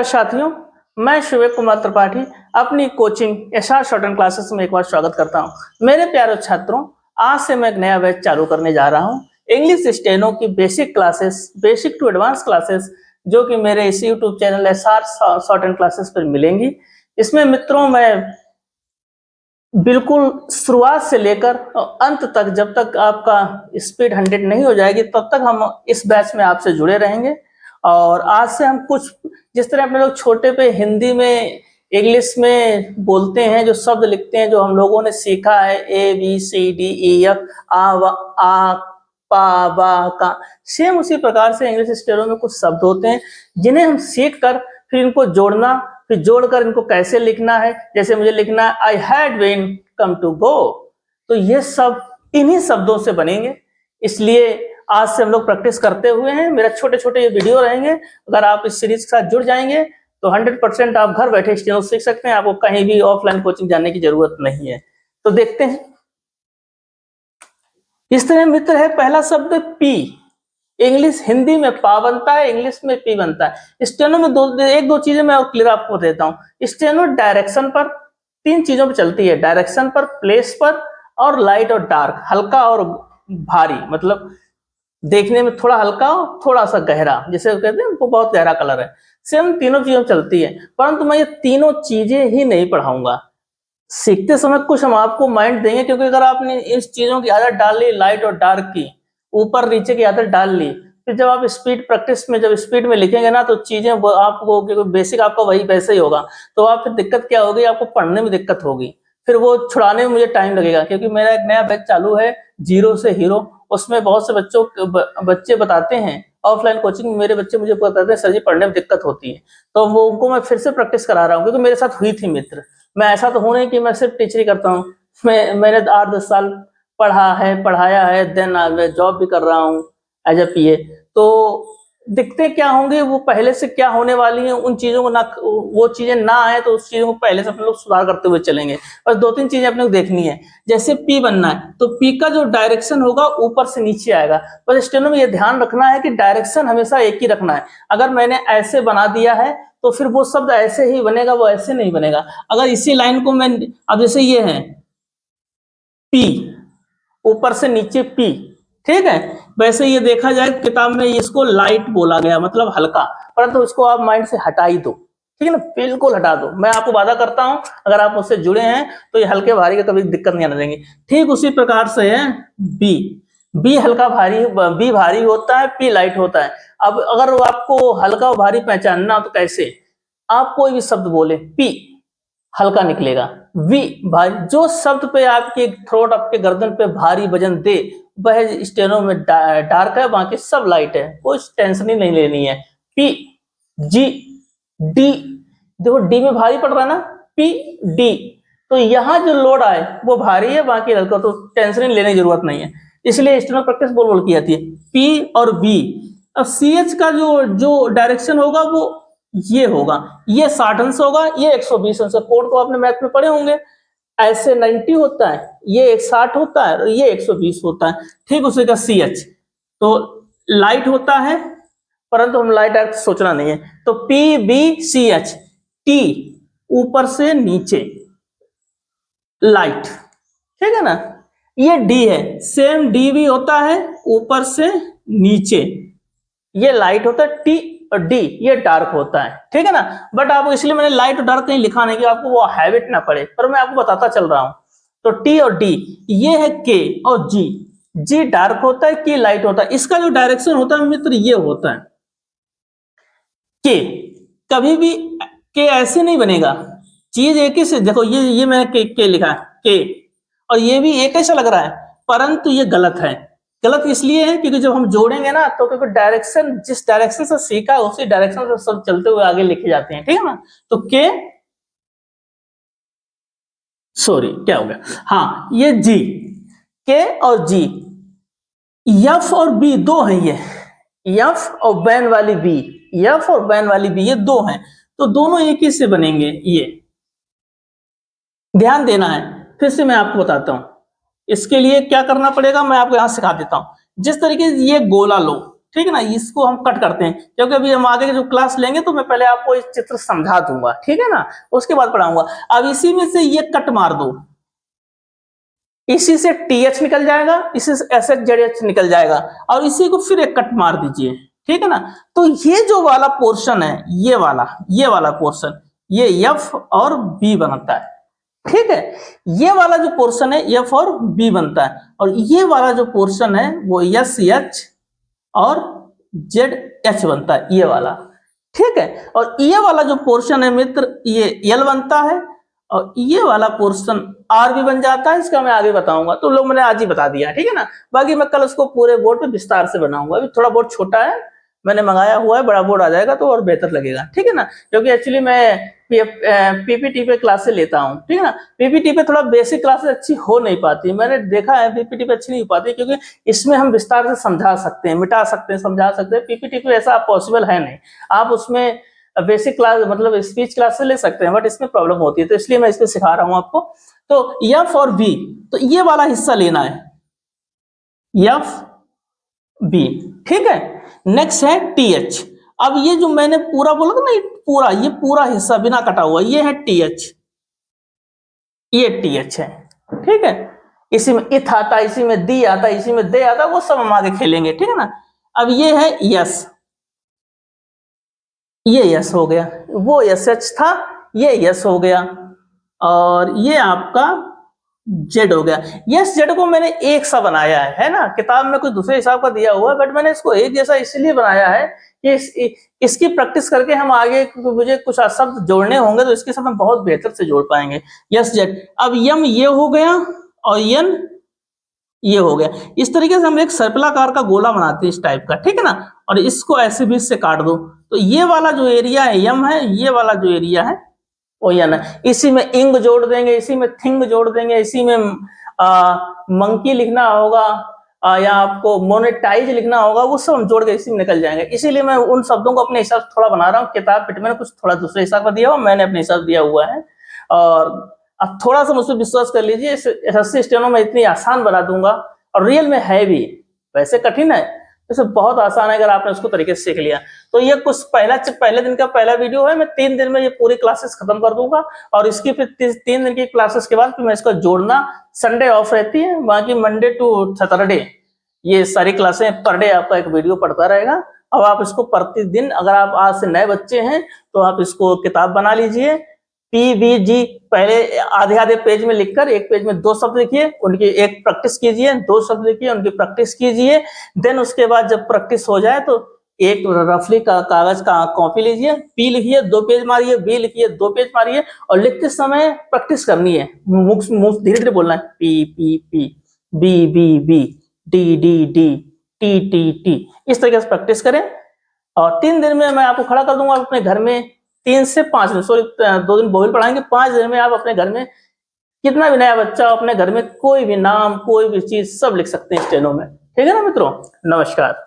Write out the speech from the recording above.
नमस्कार साथियों, मैं शिवेक कुमार त्रिपाठी अपनी coaching SR shorthand classes में एक बार स्वागत करता हूं। मेरे प्यारे छात्रों, आज से मैं एक नया बैच चालू करने जा रहा हूं। इंग्लिश स्टेनो की basic classes, basic to advance classes, जो कि मेरे इस YouTube channel SR shorthand classes पर मिलेंगी। इसमें मित्रों मैं बिल्कुल शुरुआत से लेकर अंत तक, जब तक आपका स्पीड 100 नहीं हो जाएगी तब तक हम इस बैच में आपसे जुड़े रहेंगे। और आज से हम कुछ, जिस तरह अपने लोग छोटे पे हिंदी में इंग्लिश में बोलते हैं, जो शब्द लिखते हैं, जो हम लोगों ने सीखा है ABCDEF, आ पा बा का, सेम उसी प्रकार से इंग्लिश स्टेनो में कुछ शब्द होते हैं जिन्हें हम सीख कर फिर इनको जोड़ना, फिर जोड़कर इनको कैसे लिखना है। जैसे मुझे लिखना है I had been come to go, तो ये सब इन्हीं शब्दों से बनेंगे। इसलिए आज से हम लोग प्रैक्टिस करते हुए हैं। मेरा छोटे छोटे ये वीडियो रहेंगे। अगर आप इस सीरीज के साथ जुड़ जाएंगे तो 100% आप घर बैठे स्टेनो सीख सकते हैं। आपको कहीं भी ऑफलाइन कोचिंग जाने की जरूरत नहीं है। तो देखते हैं। इस तरह मित्र है, पहला शब्द पी। इंग्लिश हिंदी में पा बनता है, इंग्लिश में पी बनता है। स्टेनो में एक दो चीजें मैं क्लियर आपको देता हूं। स्टेनो डायरेक्शन पर, तीन चीजों पर चलती है, डायरेक्शन पर, प्लेस पर और लाइट और डार्क, हल्का और भारी, मतलब देखने में थोड़ा हल्का और थोड़ा सा गहरा, जैसे कहते हैं वो बहुत गहरा कलर है। सेम तीनों चीजों चलती है, परंतु मैं ये तीनों चीजें ही नहीं पढ़ाऊंगा। सीखते समय कुछ हम आपको माइंड देंगे, क्योंकि अगर आपने इस चीजों की आदत डाल ली, लाइट और डार्क की, ऊपर नीचे की आदत डाल ली, फिर जब आप स्पीड प्रैक्टिस में, जब स्पीड में लिखेंगे ना, तो चीजें आपको बेसिक आपका वही वैसे ही होगा। तो आप फिर दिक्कत क्या होगी, आपको पढ़ने में दिक्कत होगी, फिर वो छुड़ाने में मुझे टाइम लगेगा। क्योंकि मेरा एक नया बैच चालू है, जीरो से हीरो। उसमें बहुत से बच्चे बताते हैं, ऑफलाइन कोचिंग में मेरे बच्चे मुझे बताते हैं सर जी पढ़ने में दिक्कत होती है। तो वो उनको मैं फिर से प्रैक्टिस करा रहा हूँ, क्योंकि मेरे साथ हुई थी मित्र। मैं ऐसा तो हूं नहीं कि मैं सिर्फ टीचरी करता हूँ। मैंने 8-10 साल पढ़ा है, पढ़ाया है, देन मैं जॉब भी कर रहा हूँ एज ए PA। तो दिक्कतें क्या होंगी, वो पहले से क्या होने वाली हैं, उन चीजों को ना, वो चीजें ना आए तो उस चीजों को पहले से अपने लोग सुधार करते हुए चलेंगे। बस 2-3 चीजें अपने को देखनी है। जैसे पी बनना है तो पी का जो डायरेक्शन होगा ऊपर से नीचे आएगा। बस स्टेनो में ये ध्यान रखना है कि डायरेक्शन हमेशा एक ही रखना है। अगर मैंने ऐसे बना दिया है तो फिर वो शब्द ऐसे ही बनेगा, वो ऐसे नहीं बनेगा। अगर इसी लाइन को मैं, अब जैसे ये है पी, ऊपर से नीचे पी, ठीक है, वैसे ये देखा जाए किताब में इसको लाइट बोला गया, मतलब हल्का, परंतु उसको आप माइंड से हटा ही दो, ठीक है ना, बिल्कुल हटा दो। मैं आपको वादा करता हूं, अगर आप मुझसे जुड़े हैं तो ये हल्के भारी का कभी दिक्कत नहीं आने देंगे। ठीक उसी प्रकार से है बी। बी हल्का भारी, बी भारी होता है, पी लाइट होता है। अब अगर आपको हल्का और भारी पहचानना तो कैसे, आप कोई भी शब्द बोले, पी हल्का निकलेगा, वी भारी। जो शब्द पे आपके थ्रोट, आपके गर्दन पे भारी वजन दे, वह स्टेनो में डार्क है, बाकी सब लाइट है, कोई टेंशन ही नहीं लेनी है। पी, जी, डी, देखो डी में भारी पड़ रहा है ना, पी डी, तो यहां जो लोड आए वो भारी है, बाकी हल्का, तो टेंशन ही लेने की जरूरत नहीं है। इसलिए स्टेनो प्रैक्टिस बोल बोल की जाती है, पी और बी। अब CH का जो जो डायरेक्शन होगा वो ये होगा, ये 60 अंश होगा, ये 120 अंश। कोड तो आपने मैथ में पढ़े होंगे, ऐसे 90 होता है, ये 60 होता है और ये 120 होता है। ठीक उसी का CH तो लाइट होता है, परंतु हम लाइट डायरेक्ट सोचना नहीं है। तो PBCH, T ऊपर से नीचे लाइट, ठीक है ना। ये D है, सेम DV होता है, ऊपर से नीचे, ये लाइट होता है। T और D ये डार्क होता है, ठीक है ना। बट आपको, इसलिए मैंने लाइट और डार्क कहीं लिखा नहीं कि आपको वो हैबिट ना पड़े, पर मैं आपको बताता चल रहा हूं। तो T और D ये है K और G। G डार्क होता है, K लाइट होता है। इसका जो डायरेक्शन होता है मित्र ये होता है K। कभी भी K ऐसे नहीं बनेगा, चीज एक ही से, देखो ये मैंने K लिखा है K, और ये भी एक ऐसा लग रहा है, परंतु ये गलत है। गलत इसलिए है क्योंकि जब हम जोड़ेंगे ना, तो क्योंकि डायरेक्शन, जिस डायरेक्शन से सीखा उसी डायरेक्शन से सब चलते हुए आगे लिखे जाते हैं, ठीक है ना। तो के, सॉरी क्या हो गया, हाँ ये जी, के और जी। F और B दो हैं, ये F और बैन वाली B, F और बैन वाली B ये दो हैं, तो दोनों एक ही से बनेंगे। ये ध्यान देना है। फिर से मैं आपको बताता हूं, इसके लिए क्या करना पड़ेगा मैं आपको यहां सिखा देता हूं। जिस तरीके से ये गोला लो, ठीक है ना, इसको हम कट करते हैं क्योंकि अभी हम आगे जो क्लास लेंगे तो मैं पहले आपको इस चित्र समझा दूंगा, ठीक है ना, उसके बाद पढ़ाऊंगा। अब इसी में से ये कट मार दो, इसी से TH निकल जाएगा, इसी से SH निकल जाएगा, और इसी को फिर एक कट मार दीजिए, ठीक है ना। तो ये जो वाला पोर्शन है, ये वाला पोर्शन, ये F और B बनता है, ठीक है। ये वाला जो पोर्शन है F और B बनता है, और ये वाला जो पोर्शन है वो SH और ZH बनता है, ये वाला, ठीक है। और ये वाला जो पोर्शन है मित्र, ये L बनता है, और ये वाला पोर्शन R भी बन जाता है। इसका मैं आगे बताऊंगा, तो लोग मैंने आज ही बता दिया, ठीक है ना। बाकी मैं कल उसको पूरे बोर्ड पे विस्तार से बनाऊंगा, अभी थोड़ा बोर्ड छोटा है, मैंने मंगाया हुआ है, बड़ा बोर्ड आ जाएगा तो और बेहतर लगेगा, ठीक है ना। क्योंकि एक्चुअली मैं PPT पे क्लासेस लेता हूँ, ठीक है ना। PPT पे थोड़ा बेसिक क्लासेस अच्छी हो नहीं पाती, मैंने देखा है PPT पे अच्छी नहीं हो पाती, क्योंकि इसमें हम विस्तार से समझा सकते हैं, मिटा सकते हैं, समझा सकते हैं। PPT पे ऐसा पॉसिबल है नहीं, आप उसमें बेसिक क्लास मतलब स्पीच क्लास से ले सकते हैं, बट इसमें प्रॉब्लम होती है, तो इसलिए मैं इसको सिखा रहा हूँ आपको। तो F और B, तो ये वाला हिस्सा लेना है, F B, ठीक है। नेक्स्ट है TH। अब ये जो मैंने पूरा बोला था ना, ये पूरा हिस्सा बिना कटा हुआ, ये है TH, ये TH है, ठीक है। इसी में इथ आता, इसी में दी आता, इसी में दे आता, वो सब हम आगे खेलेंगे, ठीक है ना। अब ये है यस, ये यस हो गया, वो SH था, ये यस हो गया, और ये आपका जेड हो गया। यस जेड को मैंने एक सा बनाया है ना, किताब में कुछ दूसरे हिसाब का दिया हुआ है, बट मैंने इसको एक जैसा इसलिए बनाया है कि इसकी प्रैक्टिस करके हम आगे मुझे कुछ शब्द जोड़ने होंगे तो इसके साथ हम बहुत बेहतर से जोड़ पाएंगे। Yes Z. अब यम ये हो गया और यन ये हो गया। इस तरीके से हम एक सर्पिलाकार का गोला बनाते हैं इस टाइप का, ठीक है ना। और इसको ऐसे बीच से काट दो, तो ये वाला जो एरिया है यम है, ये वाला जो एरिया है वो यन है। इसी में इंग जोड़ देंगे, इसी में थिंग जोड़ देंगे, इसी में मंकी लिखना होगा, या आपको मोनेटाइज लिखना होगा, वो सब हम जोड़ के इसी में निकल जाएंगे। इसीलिए मैं उन शब्दों को अपने हिसाब से थोड़ा बना रहा हूँ। किताब पिट में कुछ थोड़ा दूसरे हिसाब का दिया हुआ, मैंने अपने हिसाब से दिया हुआ है। और अब थोड़ा सा मुझसे विश्वास कर लीजिए, SSC स्टेनो में इतनी आसान बना दूंगा, और रियल में है भी, वैसे कठिन है, इसे बहुत आसान है अगर आपने उसको तरीके से सीख लिया। तो ये कुछ पहले दिन का पहला वीडियो है, मैं 3 दिन में ये पूरी क्लासेस खत्म कर दूंगा, और इसकी फिर 3 दिन की क्लासेस के बाद फिर मैं इसका जोड़ना, संडे ऑफ रहती है, बाकी मंडे टू सैटरडे ये सारी क्लासें पर डे आपका एक वीडियो पढ़ता रहेगा। अब आप इसको प्रतिदिन, अगर आप आज से नए बच्चे हैं तो आप इसको किताब बना लीजिए, PVG पहले आधे पेज में लिखकर एक पेज में 2 शब्द लिखिए, उनकी एक प्रैक्टिस कीजिए, 2 शब्द लिखिए, उनकी प्रैक्टिस कीजिए। देन उसके बाद जब प्रैक्टिस हो जाए तो एक रफली कागज का कॉपी लीजिए, P लिखिए 2 पेज मारिए, B लिखिए 2 पेज मारिए, और लिखते समय प्रैक्टिस करनी है, मुंह धीरे धीरे बोलना है, P B B B D D D T T T, इस तरीके से प्रैक्टिस करें। और 3 दिन में मैं आपको खड़ा कर दूंगा अपने घर में, 3 से 5 दिन, सॉरी 2 दिन बोल पढ़ाएंगे, 5 दिन में आप अपने घर में कितना भी नया बच्चा अपने घर में कोई भी नाम, कोई भी चीज सब लिख सकते हैं स्टेनो में, ठीक है ना मित्रों। नमस्कार।